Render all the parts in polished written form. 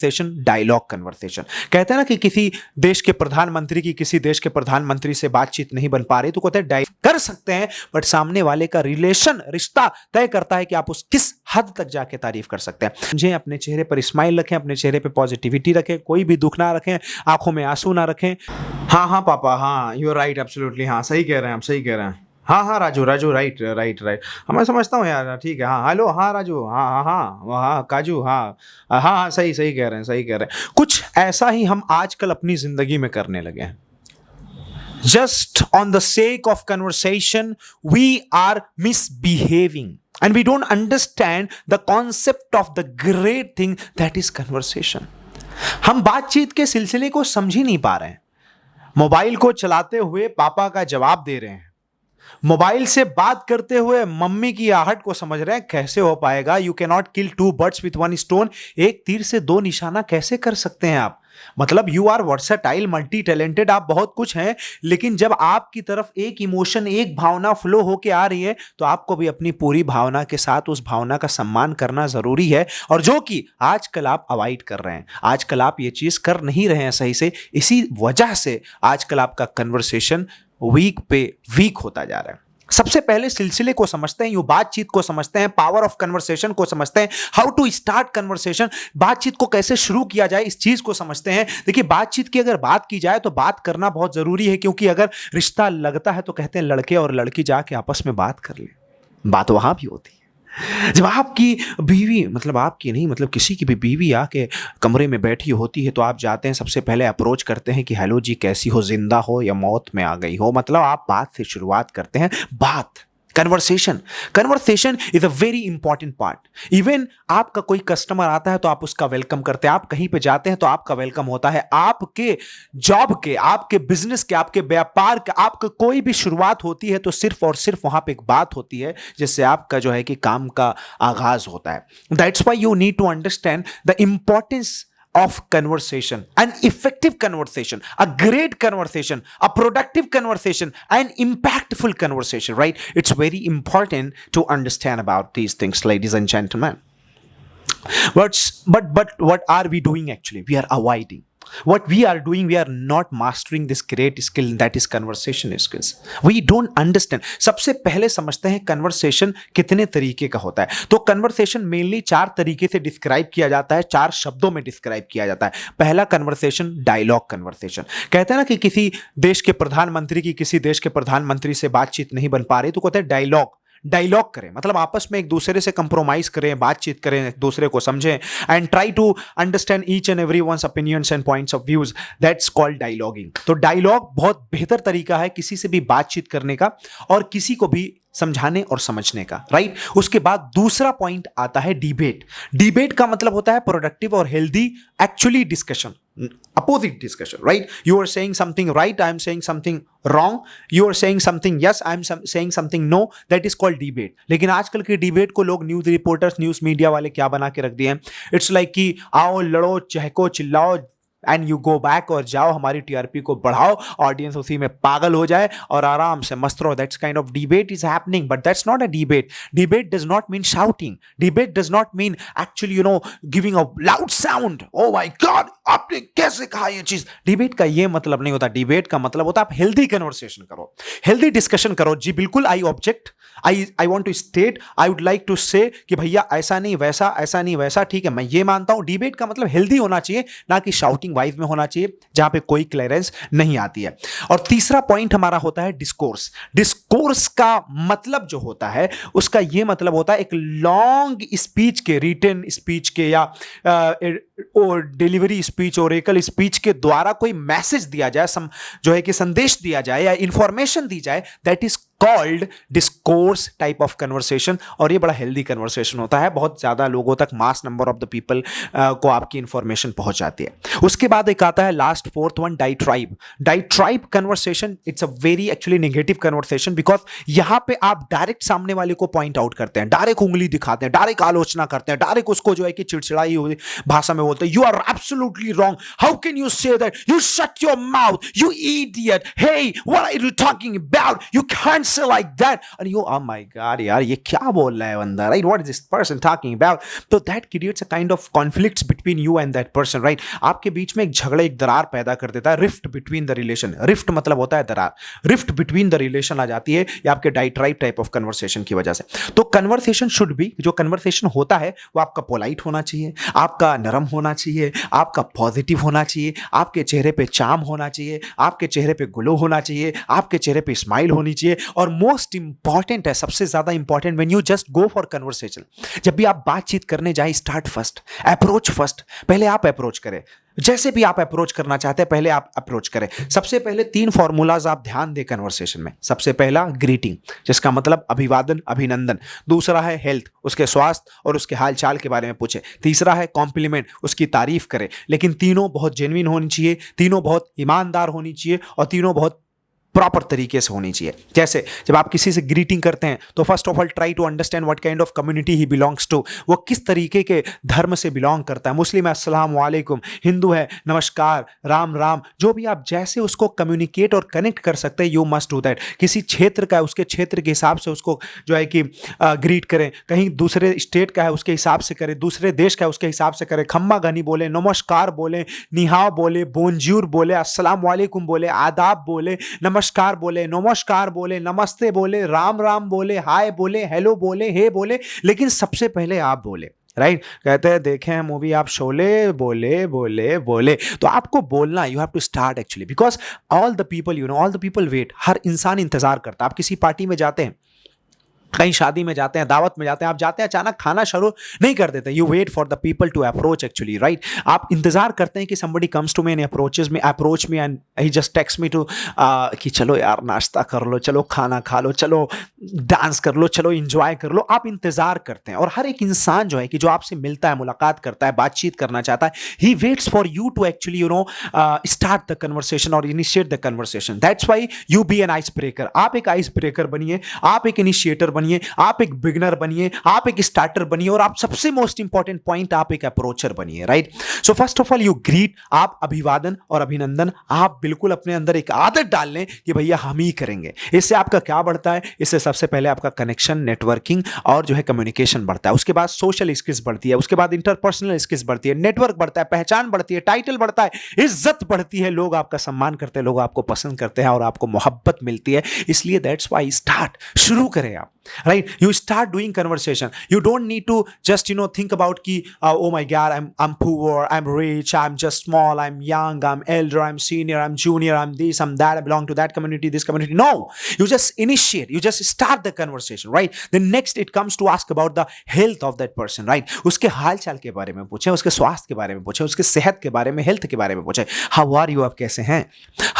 Dialogue conversation. कहते हैं ना कि किसी देश के प्रधानमंत्री की किसी देश के प्रधानमंत्री से बातचीत नहीं बन पा रही तो कहते हैं कर सकते हैं, बट सामने वाले का रिश्ता तय करता है कि आप उस किस हद तक जाके तारीफ कर सकते हैं। मुझे अपने चेहरे पर स्माइल रखें, अपने चेहरे पे पॉजिटिविटी रखें, कोई भी दुख ना रखें, आंखों में आंसू ना रखें। हाँ हाँ पापा, हाँ यू आर राइट, एब्सोल्युटली, हाँ सही कह रहे हैं आप, सही कह रहे हैं। हाँ हाँ राजू, राइट राइट राइट, मैं समझता हूँ यार, ठीक है, हाँ हेलो, हाँ राजू, हाँ हाँ हाँ हाँ काजू, हाँ हाँ हाँ, सही सही कह रहे हैं, सही कह रहे हैं। कुछ ऐसा ही हम आजकल अपनी जिंदगी में करने लगे हैं। Just on the sake of conversation, we are misbehaving and we don't understand the concept of the great thing that is conversation. हम बातचीत के सिलसिले को समझ ही नहीं पा रहे हैं। मोबाइल को चलाते हुए पापा का जवाब दे रहे हैं, मोबाइल से बात करते हुए मम्मी की आहट को समझ रहे हैं। कैसे हो पाएगा? You can not kill two birds with one stone. एक तीर से दो निशाना कैसे कर सकते हैं आप? मतलब you are versatile, multi talented, आप बहुत कुछ हैं, लेकिन जब आपकी तरफ एक इमोशन, एक भावना फ्लो होके आ रही है तो आपको भी अपनी पूरी भावना के साथ उस भावना का सम्मान करना जरूरी है, और जो कि आजकल आप अवॉइड कर रहे हैं। आजकल आप ये चीज कर नहीं रहे हैं सही से, इसी वजह से आजकल आपका कन्वर्सेशन वीक पे वीक होता जा रहा है। सबसे पहले सिलसिले को समझते हैं, यूं बातचीत को समझते हैं, पावर ऑफ कन्वर्सेशन को समझते हैं, हाउ टू स्टार्ट कन्वर्सेशन, बातचीत को कैसे शुरू किया जाए, इस चीज को समझते हैं। देखिए, बातचीत की अगर बात की जाए तो बात करना बहुत जरूरी है, क्योंकि अगर रिश्ता लगता है तो कहते हैं लड़के और लड़की जाके आपस में बात कर ले। बात वहां भी होती है जब आपकी बीवी, मतलब आपकी नहीं, मतलब किसी की भी बीवी आके कमरे में बैठी होती है तो आप जाते हैं, सबसे पहले अप्रोच करते हैं कि हेलो जी, कैसी हो, जिंदा हो या मौत में आ गई हो। मतलब आप बात से शुरुआत करते हैं। बात, conversation is a very important part. Even आपका कोई कस्टमर आता है तो आप उसका वेलकम करते हैं, आप कहीं पे जाते हैं तो आपका वेलकम होता है, आपके जॉब के, आपके बिजनेस के, आपके व्यापार के, आपका कोई भी शुरुआत होती है तो सिर्फ और सिर्फ वहां पे एक बात होती है जिससे आपका जो है कि काम का आगाज होता है। That's why you need to understand the importance of conversation, an effective conversation, a great conversation, a productive conversation, an impactful conversation, right? It's very important to understand about these things, ladies and gentlemen. But what are we doing actually? We are avoiding. What we are doing, we are not mastering this great skill, that is conversation skills. We don't understand. सबसे पहले समझते हैं conversation कितने तरीके का होता है। तो कन्वर्सेशन मेनली 4 तरीके से डिस्क्राइब किया जाता है, 4 शब्दों में डिस्क्राइब किया जाता है। पहला कन्वर्सेशन डायलॉग कन्वर्सेशन। कहते हैं ना कि किसी देश के प्रधानमंत्री की किसी देश के प्रधानमंत्री से बातचीत नहीं बन पा रही तो कहते हैं डायलॉग करें, मतलब आपस में एक दूसरे से कंप्रोमाइज करें, बातचीत करें, एक दूसरे को समझें, and try to understand each and every one's opinions and points of views. That's called dialoguing. तो डायलॉग बहुत बेहतर तरीका है किसी से भी बातचीत करने का और किसी को भी समझाने और समझने का, राइट। उसके बाद दूसरा पॉइंट आता है डिबेट का मतलब होता है प्रोडक्टिव और healthy actually discussion, opposite discussion, right? You are saying something right, I am saying something wrong, you are saying something yes, I am saying something no, that is called debate. लेकिन आजकल के debate को लोग news reporters, news media वाले क्या बना के रख दिए हैं, इट्स लाइक कि आओ लड़ो, चहको, चिल्लाओ एंड यू गो बैक, और जाओ हमारी टीआरपी को बढ़ाओ, ऑडियंस उसी में पागल हो जाए और आराम से मस्त रहो। That's kind of debate is happening, but that's not a debate. Debate does not mean shouting, debate does not mean actually giving a loud sound, oh my God आपने कैसे कहा ये चीज। डिबेट का ये मतलब नहीं होता। डिबेट का मतलब होता है आप हेल्दी कन्वर्सेशन करो, हेल्दी डिस्कशन करो। जी बिल्कुल, I object, I want to state, I would like to say कि भैया ऐसा नहीं वैसा, ऐसा नहीं वैसा, ठीक है, मैं ये मानता हूं। डिबेट का मतलब हेल्दी होना चाहिए, ना कि शाउटिंग वाइज में होना चाहिए जहां पे कोई क्लियरेंस नहीं आती है। और तीसरा पॉइंट हमारा होता है डिस्कोर्स। डिस्कोर्स का मतलब जो होता है उसका ये मतलब होता है एक लॉन्ग स्पीच के, रिटन स्पीच के या डिलीवरी स्पीच, ओरेकल स्पीच के द्वारा कोई मैसेज दिया जाए, जो है कि संदेश दिया जाए या इंफॉर्मेशन दी जाए, that is called discourse type of conversation. और ये बड़ा हेल्दी कन्वर्सेशन होता है, बहुत ज्यादा लोगों तक, mass number of the people को आपकी इंफॉर्मेशन पहुंच जाती है। उसके बाद एक आता है last fourth one, diatribe conversation. It's a very actually negative conversation, because यहां पे आप डायरेक्ट सामने वाले को पॉइंट आउट करते हैं, डायरेक्ट उंगली दिखाते हैं, डायरेक्ट आलोचना करते हैं, डायरेक्ट उसको जो है कि चिड़चिड़ाई हुई भाषा में बोलते हैं, you are absolutely wrong, how can you say that, you shut your mouth, you idiot, hey what are you talking about, you can't say like that and you, oh my god यार ये क्या बोल रहा है बंदा, right? What is this person talking about? तो that creates a kind of conflicts between you and that person, right? आपके बीच में एक झगड़ा, एक दरार पैदा कर देता है, rift between the relation. Rift मतलब होता है दरार, रिफ्ट बिटवीन द रिलेशन आ जाती है या आपके डाइट्राइट टाइप ऑफ कन्वर्सेशन की वजह से। तो कन्वर्सेशन शुड बी, जो कन्वर्सेशन होता है वो आपका पोलाइट होना चाहिए, आपका नरम होना चाहिए, आपका पॉजिटिव होना चाहिए, आपके चेहरे पे चार्म होना चाहिए, आपके चेहरे पे ग्लो होना चाहिए, आपके चेहरे पे स्माइल होनी चाहिए। और मोस्ट इंपॉर्टेंट है, सबसे ज्यादा important, when you just go for conversation, जब भी आप बातचीत करने जाए, स्टार्ट फर्स्ट, अप्रोच फर्स्ट, पहले आप अप्रोच करें। जैसे भी आप अप्रोच करना चाहते हैं पहले आप अप्रोच करें। सबसे पहले 3 फॉर्मूलाज आप ध्यान दें कन्वर्सेशन में। सबसे पहला ग्रीटिंग, जिसका मतलब अभिवादन, अभिनंदन। दूसरा है हेल्थ, उसके स्वास्थ्य और उसके हाल चाल के बारे में पूछे। तीसरा है कॉम्प्लीमेंट, उसकी तारीफ करें। लेकिन तीनों बहुत जेन्युइन होनी चाहिए, तीनों बहुत ईमानदार होनी चाहिए और तीनों बहुत प्रॉपर तरीके से होनी चाहिए। जैसे जब आप किसी से ग्रीटिंग करते हैं तो first of all try to understand what kind of community he belongs to, वो किस तरीके के धर्म से बिलोंग करता है। मुस्लिम है अस्सलाम वालेकुम, हिंदू है नमस्कार, राम राम, जो भी आप जैसे उसको कम्युनिकेट और कनेक्ट कर सकते हैं, यू मस्ट डू दैट। किसी क्षेत्र का है, उसके क्षेत्र के हिसाब से उसको जो है कि ग्रीट करें। कहीं दूसरे स्टेट का है उसके हिसाब से करें, दूसरे देश का है उसके हिसाब से करें। खम्मा गनी बोले, नमस्कार बोले, निहाव बोले, बोंजूर बोले, अस्सलाम वालेकुम बोले, आदाब बोले, नमस्कार बोले, नमस्कार बोले, नमस्ते बोले, राम राम बोले, हाय बोले, हेलो बोले, हे बोले, लेकिन सबसे पहले आप बोले, राइट? कहते हैं देखे हैं मूवी आप शोले, बोले बोले बोले। तो आपको बोलना, you have to start actually, because all the people, you know, all the people wait. हर इंसान इंतजार करता है। आप किसी पार्टी में जाते हैं, कहीं शादी में जाते हैं, दावत में जाते हैं, आप जाते हैं अचानक खाना शुरू नहीं कर देते। You wait for the people to approach actually, right? आप इंतजार करते हैं कि somebody comes to me and approach me and he just texts me to कि चलो यार नाश्ता कर लो, चलो खाना खा लो, चलो डांस कर लो, चलो इंजॉय कर लो। आप इंतजार करते हैं और हर एक इंसान जो है कि जो आपसे मिलता है, मुलाकात करता है, बातचीत करना चाहता है, he waits for you to actually start the conversation or initiate the conversation. That's why you be an ice breaker. आप एक आइस ब्रेकर बनिए, आप एक इनिशिएटर बनिए, आप एक बिगनर बनिए, आप एक स्टार्टर बनिए और आप सबसे मोस्ट इंपॉर्टेंट पॉइंट, आप एक अप्रोचर बनिए, right? So first of all you greet, आप अभिवादन और अभिनंदन आप बिल्कुल अपने अंदर एक आदत डाल लें कि भैया हम ही करेंगे। इससे आपका क्या बढ़ता है? इससे सबसे पहले आपका कनेक्शन, नेटवर्किंग और जो है कम्युनिकेशन बढ़ता है। उसके बाद सोशल स्किल्स बढ़ती है, उसके बाद इंटरपर्सनल स्किल्स बढ़ती है, नेटवर्क बढ़ता है, पहचान बढ़ती है, टाइटल बढ़ता है, इज्जत बढ़ती है, लोग आपका सम्मान करते हैं, लोग आपको पसंद करते हैं और आपको मोहब्बत मिलती है। इसलिए दैट्स व्हाई स्टार्ट, शुरू करें आप, right? You start doing conversation. You don't need to just think about ki oh my god, I'm poor, I'm rich, I'm just small, I'm young, I'm elder, I'm senior, I'm junior, I'm this, I'm that, I belong to that community, this community. No, you just initiate, you just start the conversation, right? Then next it comes to ask about the health of that person, right? उसके हाल चाल के बारे में पूछें, उसके स्वास्थ्य के बारे में पूछें, उसके सेहत के बारे में, हेल्थ के बारे में पूछें। How are you, आप कैसे हैं?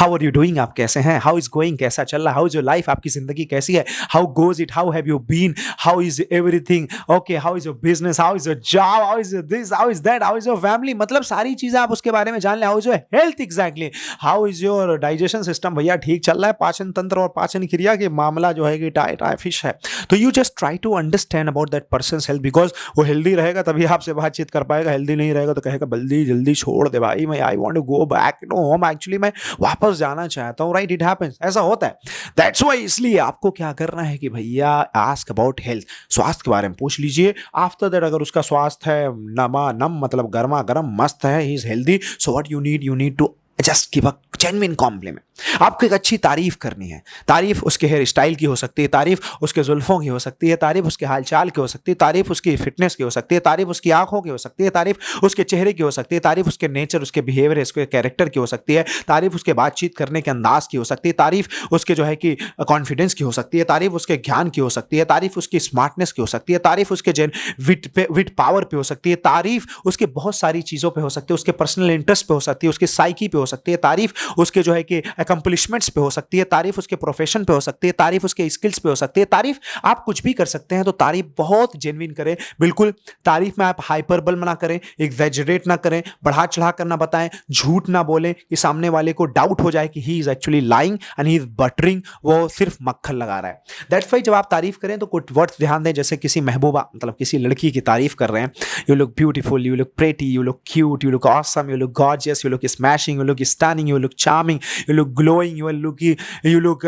How are you doing, आप कैसे हैं? How is going, कैसा चल रहा? How is your life, आपकी जिंदगी कैसी है? How goes it? How have you been? How is everything? Okay, how is your business? How is your job? How is your this? How is that? How is your family? मतलब सारी चीजें आप उसके बारे में जान लें। How is your health exactly? How is your digestion system? भैया ठीक चल रहा है? पाचन तंत्र और पाचन क्रिया के मामला जो है कि टाइफिश है। तो you just try to understand about that person's health, because वो हेल्दी रहेगा तभी आपसे बातचीत कर पाएगा। हेल्दी नहीं रहेगा तो कहेगा जल्दी जल्दी छोड़ दे भाई, मैं I want to go back to home, actually मैं वापस जाना चाहता हूँ, राइट? इट हैपेंस, ऐसा होता है। दैट्स व्हाई इसलिए आपको क्या करना है कि भैया आस्क अबाउट हेल्थ, स्वास्थ्य के बारे में पूछ लीजिए। आफ्टर दैट अगर उसका स्वास्थ्य है नमा नम मतलब गर्मा गर्म मस्त है, he is healthy, so what you need to just give a genuine compliment. आपको एक अच्छी तारीफ करनी है। तारीफ उसके हेयर स्टाइल की हो सकती है, तारीफ उसके जुल्फों की हो सकती है, तारीफ उसके हाल चाल की हो सकती है, तारीफ उसकी फिटनेस की हो सकती है, तारीफ उसकी आंखों की हो सकती है, तारीफ उसके चेहरे की हो सकती है, तारीफ उसके नेचर, उसके बिहेवियर, उसके कैरेक्टर की हो सकती है, तारीफ उसके बातचीत करने के अंदाज की हो सकती है, तारीफ उसके जो है कि कॉन्फिडेंस की हो सकती है, तारीफ उसके ज्ञान की हो सकती है, तारीफ उसकी स्मार्टनेस की हो सकती है, तारीफ उसके विट पावर पे हो सकती है, तारीफ उसके बहुत सारी चीज़ों पे हो सकती है, उसके पर्सनल इंटरेस्ट पे हो सकती है, उसके साइकी पे हो सकती है, तारीफ उसके जो है कि अकम्पलिशमेंट्स पे हो सकती है, तारीफ उसके प्रोफेशन पे हो सकती है, तारीफ उसके स्किल्स पे हो सकती है। तारीफ आप कुछ भी कर सकते हैं, तो तारीफ बहुत जेन्युइन करें। बिल्कुल तारीफ में आप हाइपरबल ना करें, एग्जैजरेट ना करें, बढ़ा चढ़ा कर ना बताएं, झूठ ना बोलें कि सामने वाले को डाउट हो जाए कि he is actually lying and he is buttering, वो सिर्फ मक्खन लगा रहा है। दैट्स व्हाई जब आप तारीफ करें तो कुछ वर्ड्स ध्यान दें, जैसे किसी महबूबा मतलब किसी लड़की की तारीफ कर रहे हैं, you look beautiful, you look pretty, you look cute, you look awesome, you look gorgeous, you look smashing, you look stunning, you look charming, you look glowing, you look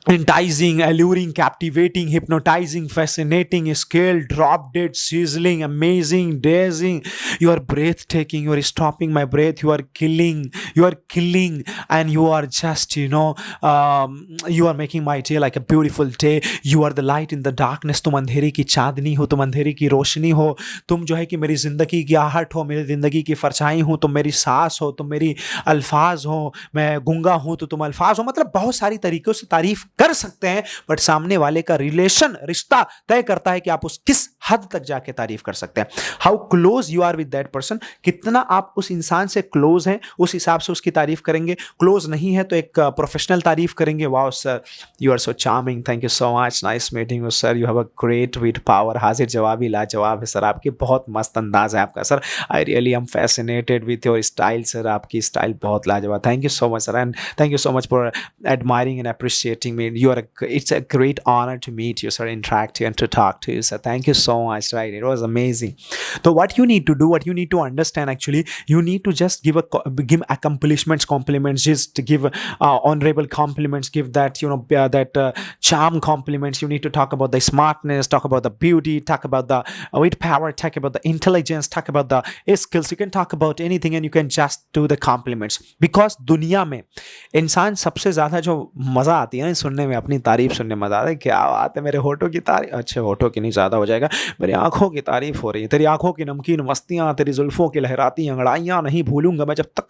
enticing, alluring, captivating, hypnotizing, fascinating, scale, drop dead, sizzling, amazing, dazing. You are breathtaking. You are stopping my breath. You are killing, and you are just, you are making my day like a beautiful day. You are the light in the darkness. तुम अंधेरे की चांदनी हो, तुम अंधेरे की रोशनी हो, तुम जो है कि मेरी ज़िंदगी की आहट हो, मेरी ज़िंदगी की परछाई हो, तुम मेरी सांस हो, तुम मेरी अल्फाज हो, मैं गूंगा हूं तो तुम अल्फाज हो। मतलब बहुत सारी तरीकों से तारीफ कर सकते हैं, बट सामने वाले का रिश्ता तय करता है कि आप उस किस हद तक जाके तारीफ कर सकते हैं। How close you are with that person, कितना आप उस इंसान से क्लोज हैं, उस हिसाब से उसकी तारीफ करेंगे। क्लोज नहीं है तो एक प्रोफेशनल तारीफ करेंगे, wow sir you are so charming, thank you so much, nice meeting you sir, you have a great wit power. हाजिर जवाबी लाजवाब है सर, आपकी बहुत मस्त अंदाज है आपका sir, I really am fascinated with your style sir, आपकी स्टाइल बहुत लाजवाब, thank you so much sir, and thank you so much for admiring and appreciating me. It's a great honor to meet you, sir, interact you and to talk to you, sir. Thank you so much. Right, it was amazing. So what you need to do, what you need to understand, actually, you need to just give accomplishments, compliments, just give honorable compliments, give that charm compliments. You need to talk about the smartness, talk about the beauty, talk about the wit power, talk about the intelligence, talk about the skills. You can talk about anything and you can just do the compliments, because दुनिया में इंसान सबसे ज़्यादा जो मज़ा आती है ना सुनने में, अपनी तारीफ़ सुनने में मज़ा आता है। क्या बात है, मेरे होठों की तारीफ़, अच्छे होठों की नहीं ज़्यादा हो जाएगा, मेरी आँखों की तारीफ़ हो रही है, तेरी आँखों की नमकीन मस्तियाँ, तेरी जुल्फ़ों की लहराती अंगड़ाइयाँ नहीं भूलूंगा मैं जब तक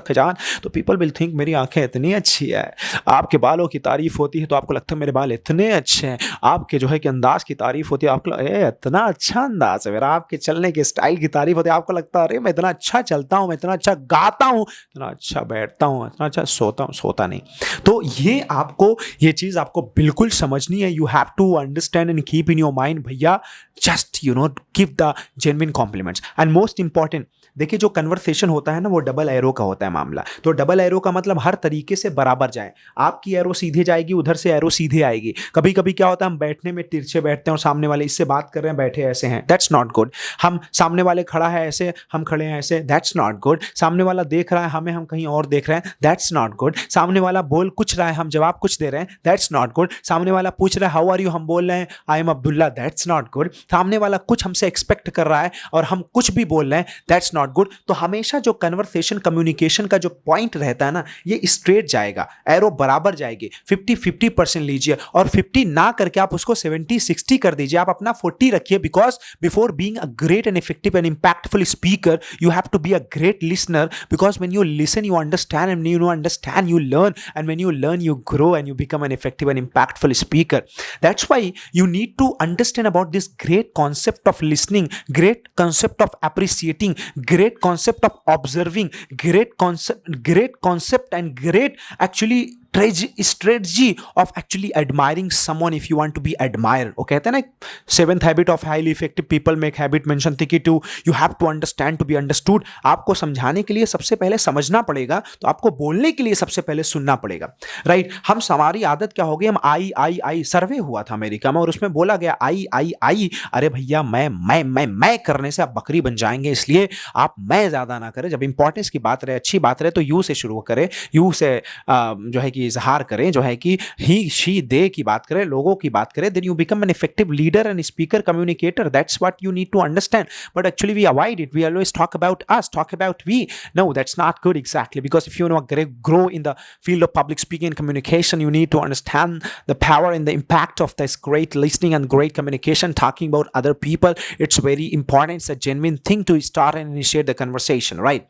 खजान। तो पीपल विल थिंक मेरी आँखें इतनी अच्छी है। आपके बालों की तारीफ़ होती है तो आपको लगता है मेरे बाल इतने अच्छे हैं। आपके जो है कि अंदाज़ की तारीफ़ होती है, आपको इतना अच्छा अंदाज़ है मेरा। आपके चलने के स्टाइल की तारीफ़ होती है, आपको लगता है अरे मैं इतना अच्छा चलता हूँ, मैं इतना अच्छा गाता हूँ, इतना अच्छा बैठता हूँ, इतना अच्छा सोता नहीं। तो ये चीज़ आपको बिल्कुल समझनी है। You have to understand and keep in your mind, भैया just give the genuine compliments. And most important, देखिए जो कन्वर्सेशन होता है ना वो डबल एरो का होता है मामला। तो डबल एरो का मतलब हर तरीके से बराबर जाए, आपकी एरो सीधे जाएगी, उधर से एरो सीधे आएगी। कभी कभी क्या होता है, हम बैठने में तिरछे बैठते हैं और सामने वाले इससे बात कर रहे हैं बैठे ऐसे हैं, दैट्स नॉट गुड। हम सामने वाले खड़ा है ऐसे, हम खड़े हैं ऐसे, दैट्स नॉट गुड। सामने वाला देख रहा है हमें, हम कहीं और देख रहे हैं, दैट्स नॉट गुड। सामने वाला बोल कुछ रहा है, हम जवाब कुछ दे रहे हैं, दैट्स नॉट गुड। सामने वाला पूछ रहा है हाउ आर यू, हम बोल रहे हैं I am Abdullah, that's not good. सामने वाला कुछ हमसे एक्सपेक्ट कर रहा है और हम कुछ भी बोल रहे हैं, दैट्स नॉट गुड। तो हमेशा जो कन्वर्सेशन कम्युनिकेशन का जो पॉइंट रहता है ना, ये स्ट्रेट जाएगा, एरो बराबर जाएगी। 50-50% लीजिए, और 50 ना करके आप उसको 70-60 कर दीजिए, आप अपना 40 रखिए। Because before being a great and effective and impactful speaker you have to be a great listener, because when you listen you understand, and when you understand you learn, and when you learn you grow and you become an effective and impactful speaker. That's why you need to understand about this great concept of listening, great concept of appreciating, great concept of observing, great concept and great actually strategy of actually admiring someone if you want to be admired. वो कहते हैं ना, 7th habit of highly effective people make habit mention थी कि you have to understand to be understood। आपको समझाने के लिए सबसे पहले समझना पड़ेगा, तो आपको बोलने के लिए सबसे पहले सुनना पड़ेगा, राइट। हमारी आदत क्या हो गई, हम आई सर्वे हुआ था अमेरिका में और उसमें बोला गया आई। अरे भैया मैं करने से आप बकरी बन जाएंगे, इसलिए आप मैं ज़्यादा ना करें। जब इंपॉर्टेंस की बात रहे, अच्छी बात रहे, तो यू से शुरू करें, यू से जो है कि इजहार करें, जो है कि ही शी दे की बात करें, लोगों की बात करें, then you become an effective leader and speaker communicator. That's what you need to understand. But actually we avoid it. We always talk about us, talk about we. No, that's not good exactly, because if you want to grow in the field of public speaking and communication, you need to understand the power and the impact of this great listening and great communication, talking about other people. It's very important. It's a genuine thing to start and initiate the conversation, right?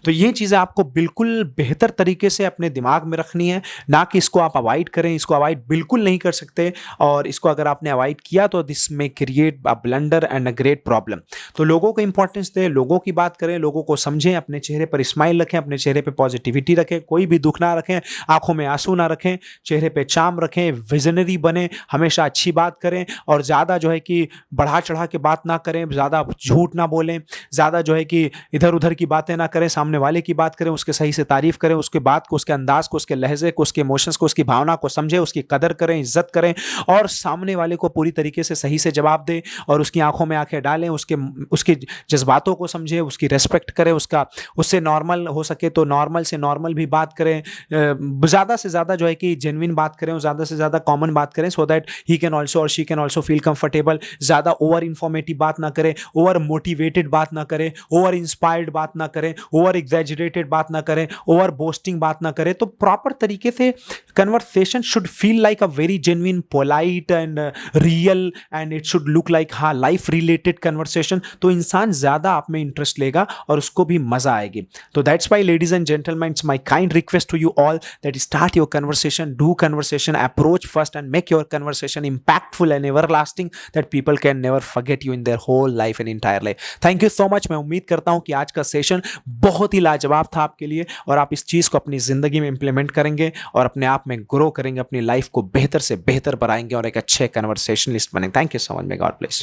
तो ये चीज़ें आपको बिल्कुल बेहतर तरीके से अपने दिमाग में रखनी है, ना कि इसको आप अवॉइड करें। इसको अवॉइड बिल्कुल नहीं कर सकते, और इसको अगर आपने अवॉइड किया तो दिस में create a blunder and a great problem. तो लोगों को इंपॉर्टेंस दें, लोगों की बात करें, लोगों को समझें, अपने चेहरे पर स्माइल रखें, अपने चेहरे पे पॉजिटिविटी रखें, कोई भी दुख ना रखें, आंखों में आंसू ना रखें, चेहरे पे चाम रखें, विजनरी बने, हमेशा अच्छी बात करें, और ज़्यादा जो है कि बढ़ा चढ़ा के बात ना करें, ज़्यादा झूठ ना बोलें, ज़्यादा जो है कि इधर उधर की बातें ना करें, सामने वाले की बात करें, उसके सही से तारीफ करें, उसके बात को, उसके अंदाज को, उसके लहजे को, उसके इमोशंस को, उसकी भावना को समझे, उसकी कदर करें, इज्जत करें और सामने वाले को पूरी तरीके से सही से जवाब दें और उसकी आंखों में आंखें डालें, उसके जज्बातों को समझे, उसकी रेस्पेक्ट करें, उससे नॉर्मल हो सके तो नॉर्मल से नॉर्मल भी बात करें, ज़्यादा से ज़्यादा जो है कि जेन्युइन बात करें और ज़्यादा से ज़्यादा कॉमन बात करें, so that he can also और she can also feel comfortable. ज़्यादा ओवर इंफॉर्मेटिव बात ना करें, ओवर मोटिवेटेड बात ना करें, ओवर इंस्पायर्ड बात ना करें, ओवर एग्जैजरेटेड बात ना करें, ओवर बोस्टिंग बात ना करें। तो प्रॉपर तरीके से conversation should feel like a very genuine, polite and real, and it should look like हाँ लाइफ रिलेटेड कन्वर्सेशन। तो इंसान ज़्यादा आप में इंटरेस्ट लेगा और उसको भी मजा आएगी। तो that's why ladies and gentleman, it's my kind request to you all that start your conversation, do conversation, approach first and make your conversation impactful and everlasting that people can never forget you in their whole life and entire life. Thank you so much। मैं उम्मीद करता हूं कि आज का session बहुत ही लाजवाब था आपके लिए और आप इस चीज़ को अपनी ज़िंदगी में इंप्लीमेंट करेंगे और अपने आप में ग्रो करेंगे, अपनी लाइफ को बेहतर से बेहतर बनाएंगे और एक अच्छे कन्वर्सेशनलिस्ट बनेंगे। Thank you so much. May God bless.